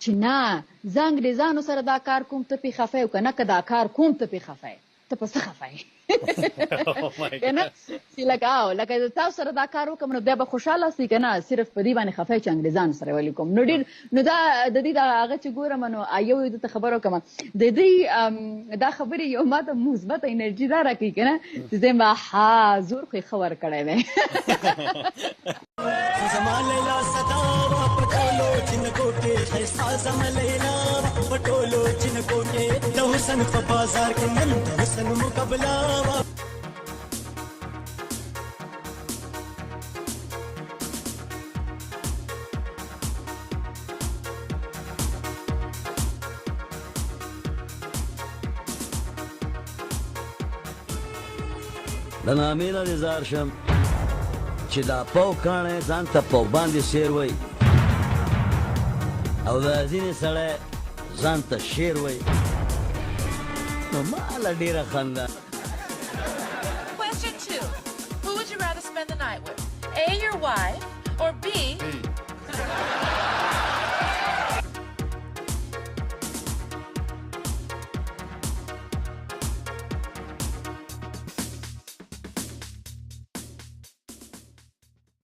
چې نه زه انګریزانو سره دا کار کوم ته پې خفه یې، که نه که دا کار کوم ته پې خفه یې، ته په څه خفه یې که نه چې لکه تاسو سره دا کار وکړم نو بیا به خوشحاله سئ که نه صرف په دې باندې خفه یې چې انګریزانو سره ولې کوم. نو ډېر نو دا د دې هغه چې ګورم نو یو دته خبره وکړم د دې دا خبرې یو ما ته مثبته انرژي دا راکوي که نه چې زه یم ها زور خو یې ښه ورکړی دی زما لیلا صدا وا پټولو چین کوټه خیستا زما لیلا پټولو چین کوټه د حسن په بازار کې نن د حسن مقابله وا د نامې نه دې زار شم چې دا پاو کاڼی ځان ته پاو باندې شیر وی او دا ځینې سړی ځان ته شیر وی نو ماله ډېره خنده. Question 2. Who would you rather spend the night with? A, your wife, or B,